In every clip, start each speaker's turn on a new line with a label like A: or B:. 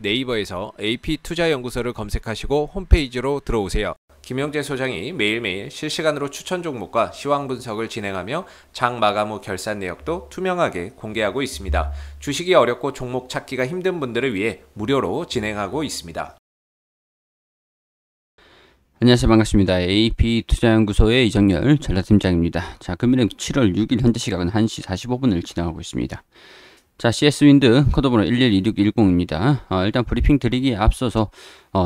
A: 네이버에서 AP투자연구소를 검색하시고 홈페이지로 들어오세요. 김영재 소장이 매일매일 실시간으로 추천 종목과 시황 분석을 진행하며 장 마감 후 결산 내역도 투명하게 공개하고 있습니다. 주식이 어렵고 종목 찾기가 힘든 분들을 위해 무료로 진행하고 있습니다.
B: 안녕하세요. 반갑습니다. AP투자연구소의 이정열 전략팀장입니다. 자, 금일은 7월 6일 현재 시각은 1시 45분을 지나가고 있습니다. 자, CS윈드 코드번호 112610입니다. 일단 브리핑 드리기에 앞서서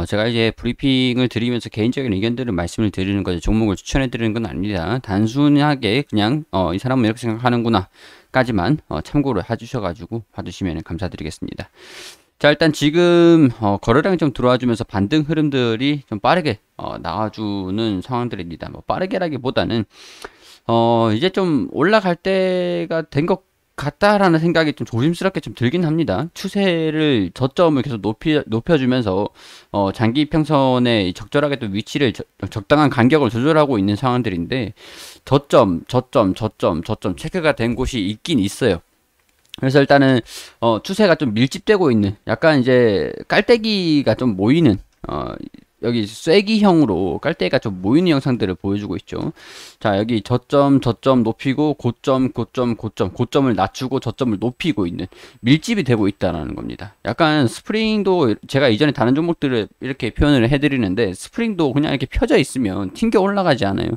B: 제가 이제 브리핑을 드리면서 개인적인 의견들을 말씀을 드리는 거죠. 종목을 추천해 드리는 건 아닙니다. 단순하게 그냥 이 사람은 이렇게 생각하는구나 까지만 참고를 해주셔가지고 봐주시면 감사드리겠습니다. 자, 일단 지금 거래량이 좀 들어와 주면서 반등 흐름들이 좀 빠르게 나와주는 상황들입니다. 뭐 빠르게라기보다는 이제 좀 올라갈 때가 된 것 같다라는 생각이 좀 조심스럽게 좀 들긴 합니다. 추세를 저점을 계속 높여주면서 장기 평선에 적절하게 또 위치를 적당한 간격을 조절하고 있는 상황들인데 저점 체크가 된 곳이 있긴 있어요. 그래서 일단은 추세가 좀 밀집되고 있는 약간 이제 깔때기가 좀 모이는 여기 쐐기형으로 깔때기가 좀 모이는 영상들을 보여주고 있죠. 자, 여기 저점 높이고 고점을 낮추고 저점을 높이고 있는 밀집이 되고 있다는 겁니다. 약간 스프링도 제가 이전에 다른 종목들을 이렇게 표현을 해드리는데 스프링도 그냥 이렇게 펴져 있으면 튕겨 올라가지 않아요.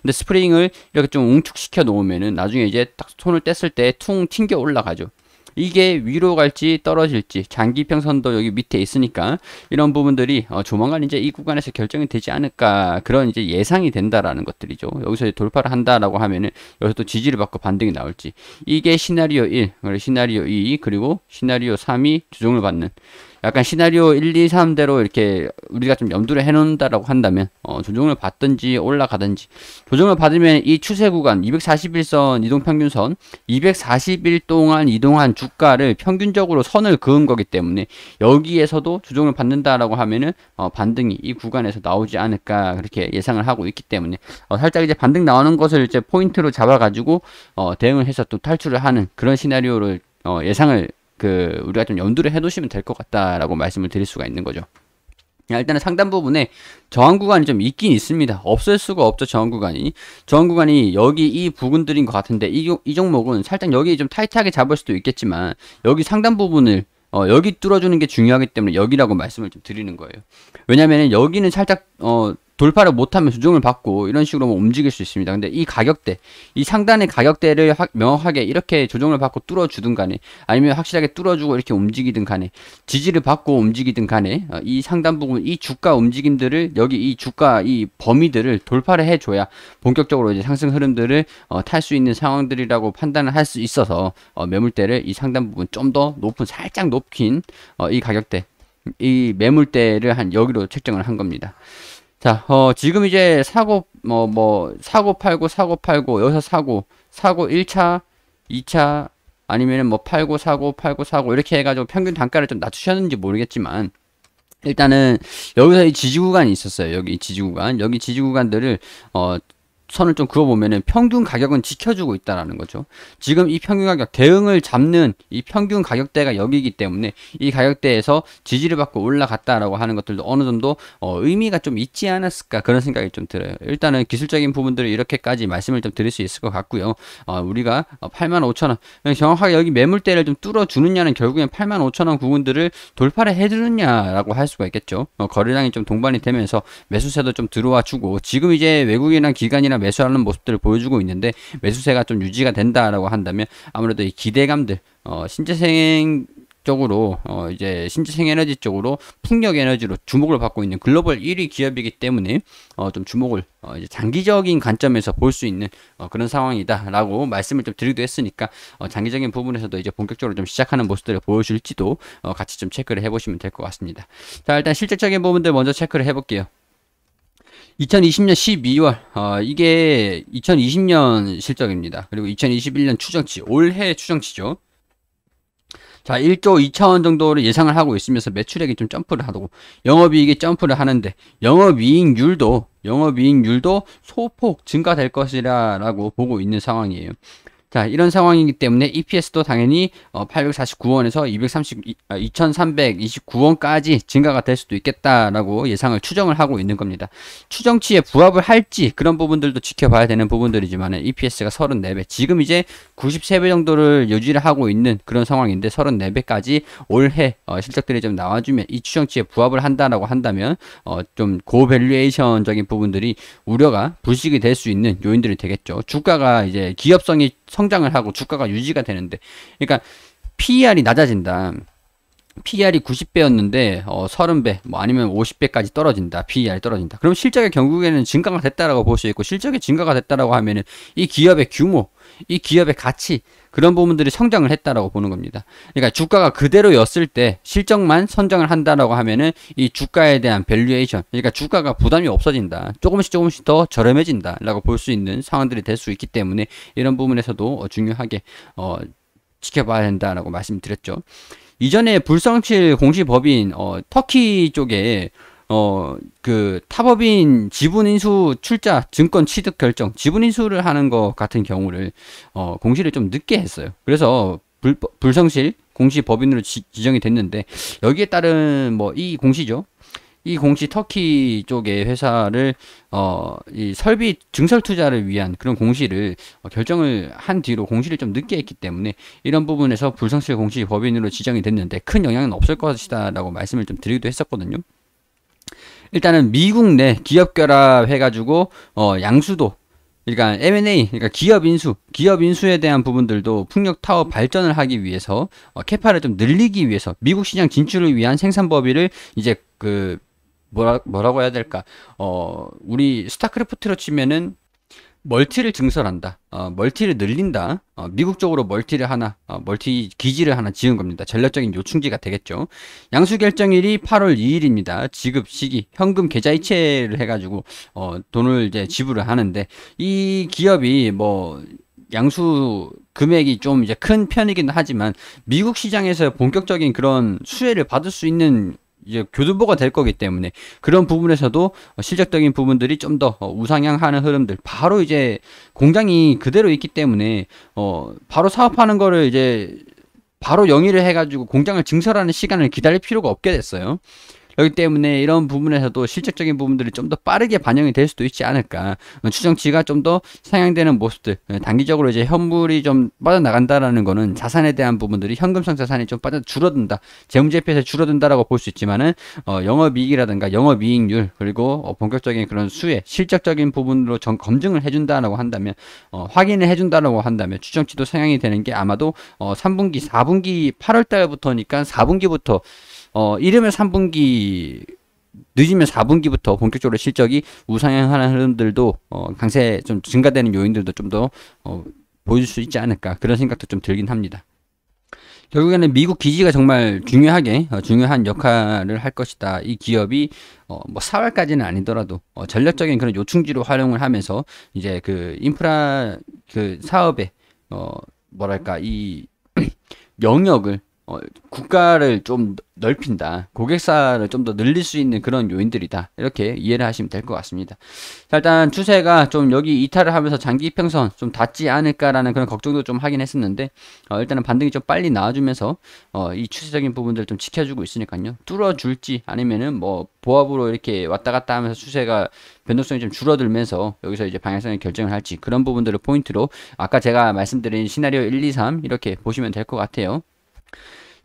B: 근데 스프링을 이렇게 좀 웅축시켜 놓으면은 나중에 이제 딱 손을 뗐을 때 퉁 튕겨 올라가죠. 이게 위로 갈지 떨어질지 장기평선도 여기 밑에 있으니까 이런 부분들이 조만간 이제 이 구간에서 결정이 되지 않을까 그런 이제 예상이 된다라는 것들이죠. 여기서 돌파를 한다라고 하면은 여기서 또 지지를 받고 반등이 나올지 이게 시나리오 1, 그리고 시나리오 2, 그리고 시나리오 3이 조정을 받는 약간 시나리오 1, 2, 3대로 이렇게 우리가 좀 염두를 해놓는다라고 한다면 조정을 받든지 올라가든지 조정을 받으면 이 추세 구간 241선 이동평균선 240일 동안 이동한 주가를 평균적으로 선을 그은 거기 때문에 여기에서도 조정을 받는다라고 하면은 반등이 이 구간에서 나오지 않을까 그렇게 예상을 하고 있기 때문에 살짝 이제 반등 나오는 것을 이제 포인트로 잡아가지고 대응을 해서 또 탈출을 하는 그런 시나리오를 예상을 우리가 좀 염두를 해두시면 될 것 같다라고 말씀을 드릴 수가 있는 거죠. 일단은 상단 부분에 저항 구간이 좀 있긴 있습니다. 없을 수가 없죠. 저항 구간이 여기 이 부분들인 것 같은데 이 종목은 살짝 여기 좀 타이트하게 잡을 수도 있겠지만 여기 상단 부분을 여기 뚫어주는 게 중요하기 때문에 여기라고 말씀을 좀 드리는 거예요. 왜냐면은 여기는 살짝 돌파를 못하면 조정을 받고 이런 식으로 움직일 수 있습니다. 근데 이 가격대, 이 상단의 가격대를 명확하게 이렇게 조정을 받고 뚫어주든 간에 아니면 확실하게 뚫어주고 이렇게 움직이든 간에 지지를 받고 움직이든 간에 이 상단 부분, 이 주가 움직임들을 여기 이 주가 이 범위들을 돌파를 해줘야 본격적으로 이제 상승 흐름들을 탈 수 있는 상황들이라고 판단을 할 수 있어서 매물대를 이 상단 부분 좀 더 높은 살짝 높인 이 가격대, 이 매물대를 한 여기로 책정을 한 겁니다. 자, 지금 이제 사고 팔고 여기서 사고 1차 2차 아니면은 뭐 팔고 사고 이렇게 해가지고 평균 단가를 좀 낮추셨는지 모르겠지만 일단은 여기서 이 지지 구간이 있었어요. 여기 지지 구간들을 선을 좀 그어보면은 평균 가격은 지켜주고 있다라는 거죠. 지금 이 평균 가격 대응을 잡는 이 평균 가격대가 여기이기 때문에 이 가격대에서 지지를 받고 올라갔다라고 하는 것들도 어느 정도 의미가 좀 있지 않았을까 그런 생각이 좀 들어요. 일단은 기술적인 부분들을 이렇게까지 말씀을 좀 드릴 수 있을 것 같고요. 우리가 85,000원 정확하게 여기 매물대를 좀 뚫어주느냐는 결국엔 85,000원 부분들을 돌파를 해주느냐라고 할 수가 있겠죠. 거래량이 좀 동반이 되면서 매수세도 좀 들어와 주고 지금 이제 외국인이나 기관이나 매수하는 모습들을 보여주고 있는데 매수세가 좀 유지가 된다라고 한다면 아무래도 이 기대감들 신재생 쪽으로 이제 신재생 에너지 쪽으로 풍력 에너지로 주목을 받고 있는 글로벌 1위 기업이기 때문에 좀 주목을 이제 장기적인 관점에서 볼 수 있는 그런 상황이다라고 말씀을 좀 드리기도 했으니까 장기적인 부분에서도 이제 본격적으로 좀 시작하는 모습들을 보여줄지도 같이 좀 체크를 해보시면 될 것 같습니다. 자, 일단 실질적인 부분들 먼저 체크를 해볼게요. 2020년 12월 이게 2020년 실적입니다. 그리고 2021년 추정치, 올해 추정치죠. 자, 1조 2차원 정도를 예상을 하고 있으면서 매출액이 좀 점프를 하고 영업이익이 점프를 하는데 영업이익률도 소폭 증가될 것이라고 보고 있는 상황이에요. 자, 이런 상황이기 때문에 EPS도 당연히 849원에서 2329원까지 증가가 될 수도 있겠다라고 예상을 추정을 하고 있는 겁니다. 추정치에 부합을 할지 그런 부분들도 지켜봐야 되는 부분들이지만 EPS가 34배, 지금 이제 93배 정도를 유지를 하고 있는 그런 상황인데 34배까지 올해 실적들이 좀 나와주면 이 추정치에 부합을 한다라고 한다면 좀 고밸류에이션적인 부분들이 우려가 불식이 될 수 있는 요인들이 되겠죠. 주가가 이제 기업성이 성장을 하고 주가가 유지가 되는데, 그러니까 PER이 낮아진다. PER이 90배였는데 30배 뭐 아니면 50배까지 떨어진다. PER이 떨어진다. 그럼 실적의 결국에는 증가가 됐다라고 볼 수 있고, 실적의 증가가 됐다라고 하면은 이 기업의 규모, 이 기업의 가치, 그런 부분들이 성장을 했다라고 보는 겁니다. 그러니까 주가가 그대로였을 때 실적만 선정을 한다라고 하면은 이 주가에 대한 밸류에이션, 그러니까 주가가 부담이 없어진다. 조금씩 더 저렴해진다라고 볼 수 있는 상황들이 될 수 있기 때문에 이런 부분에서도 중요하게 지켜봐야 된다라고 말씀드렸죠. 이전에 불성실 공시법인 터키 쪽에 그 타법인 지분인수 출자 증권 취득 결정 지분인수를 하는 것 같은 경우를 공시를 좀 늦게 했어요. 그래서 불성실 공시법인으로 지정이 됐는데, 여기에 따른 뭐 이 공시죠. 이 공시 터키 쪽의 회사를 이 설비 증설 투자를 위한 그런 공시를 결정을 한 뒤로 공시를 좀 늦게 했기 때문에 이런 부분에서 불성실 공시 법인으로 지정이 됐는데 큰 영향은 없을 것이다 라고 말씀을 좀 드리기도 했었거든요. 일단은 미국 내 기업 결합 해가지고 양수도, 그러니까 M&A, 그러니까 기업 인수에 대한 부분들도 풍력 타업 발전을 하기 위해서 캐파를 좀 늘리기 위해서 미국 시장 진출을 위한 생산 법인을 이제 그 뭐라고 해야 될까? 우리 스타크래프트로 치면은 멀티를 증설한다. 멀티를 늘린다. 미국 쪽으로 멀티를 하나, 멀티 기지를 하나 지은 겁니다. 전략적인 요충지가 되겠죠. 양수 결정일이 8월 2일입니다. 지급 시기, 현금 계좌이체를 해가지고, 돈을 이제 지불을 하는데, 이 기업이 뭐, 양수 금액이 좀 이제 큰 편이긴 하지만, 미국 시장에서 본격적인 그런 수혜를 받을 수 있는 이제 교두보가 될 거기 때문에 그런 부분에서도 실적적인 부분들이 좀 더 우상향하는 흐름들, 바로 이제 공장이 그대로 있기 때문에 바로 사업하는 거를 이제 바로 영위를 해가지고 공장을 증설하는 시간을 기다릴 필요가 없게 됐어요. 그렇기 때문에 이런 부분에서도 실질적인 부분들이 좀 더 빠르게 반영이 될 수도 있지 않을까. 추정치가 좀 더 상향되는 모습들, 단기적으로 이제 현물이 좀 빠져나간다라는 거는 자산에 대한 부분들이, 현금성 자산이 좀 줄어든다, 재무제표에서 줄어든다라고 볼 수 있지만은 영업이익이라든가 영업이익률, 그리고 본격적인 그런 수혜, 실적적인 부분으로 검증을 해준다라고 한다면, 확인을 해준다라고 한다면 추정치도 상향이 되는 게 아마도 3분기, 4분기, 8월 달부터니까 4분기부터 이르면 3분기, 늦으면 4분기부터 본격적으로 실적이 우상향하는 흐름들도 강세 좀 증가되는 요인들도 좀 더 보여줄 수 있지 않을까, 그런 생각도 좀 들긴 합니다. 결국에는 미국 기지가 정말 중요한 역할을 할 것이다. 이 기업이 뭐 4월까지는 아니더라도 전략적인 그런 요충지로 활용을 하면서 이제 그 인프라 그 사업의 뭐랄까 이 영역을 국가를 좀 넓힌다, 고객사를 좀 더 늘릴 수 있는 그런 요인들이다, 이렇게 이해를 하시면 될 것 같습니다. 자, 일단 추세가 좀 여기 이탈을 하면서 장기 이평선 좀 닿지 않을까라는 그런 걱정도 좀 하긴 했었는데, 일단은 반등이 좀 빨리 나와주면서 이 추세적인 부분들 좀 지켜주고 있으니까요, 뚫어줄지 아니면은 뭐 보합으로 이렇게 왔다 갔다 하면서 추세가 변동성이 좀 줄어들면서 여기서 이제 방향성을 결정을 할지, 그런 부분들을 포인트로 아까 제가 말씀드린 시나리오 1, 2, 3 이렇게 보시면 될 것 같아요.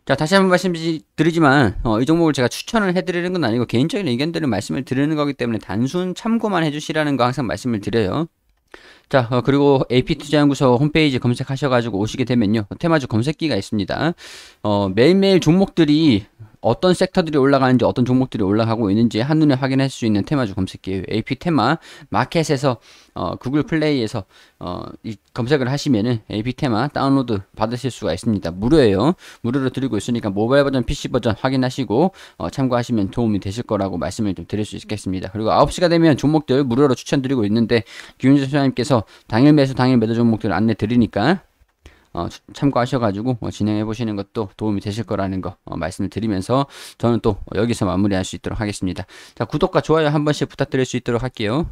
B: 자, 다시 한번 말씀드리지만 이 종목을 제가 추천을 해드리는 건 아니고 개인적인 의견들을 말씀을 드리는 거기 때문에 단순 참고만 해주시라는 거 항상 말씀을 드려요. 자, 그리고 AP투자연구소 홈페이지 검색하셔가지고 오시게 되면요, 테마주 검색기가 있습니다. 매일매일 종목들이 어떤 섹터들이 올라가는지, 어떤 종목들이 올라가고 있는지 한눈에 확인할 수 있는 테마주 검색기예요. AP테마 마켓에서 구글 플레이에서 이 검색을 하시면은 AP테마 다운로드 받으실 수가 있습니다. 무료예요. 무료로 드리고 있으니까 모바일 버전, PC 버전 확인하시고 참고하시면 도움이 되실 거라고 말씀을 좀 드릴 수 있겠습니다. 그리고 9시가 되면 종목들 무료로 추천드리고 있는데, 김윤재 소장님께서 당일 매수 당일 매도 종목들 안내 드리니까 참고하셔가지고 진행해 보시는 것도 도움이 되실 거라는 거 말씀을 드리면서 저는 또 여기서 마무리할 수 있도록 하겠습니다. 자, 구독과 좋아요 한 번씩 부탁드릴 수 있도록 할게요.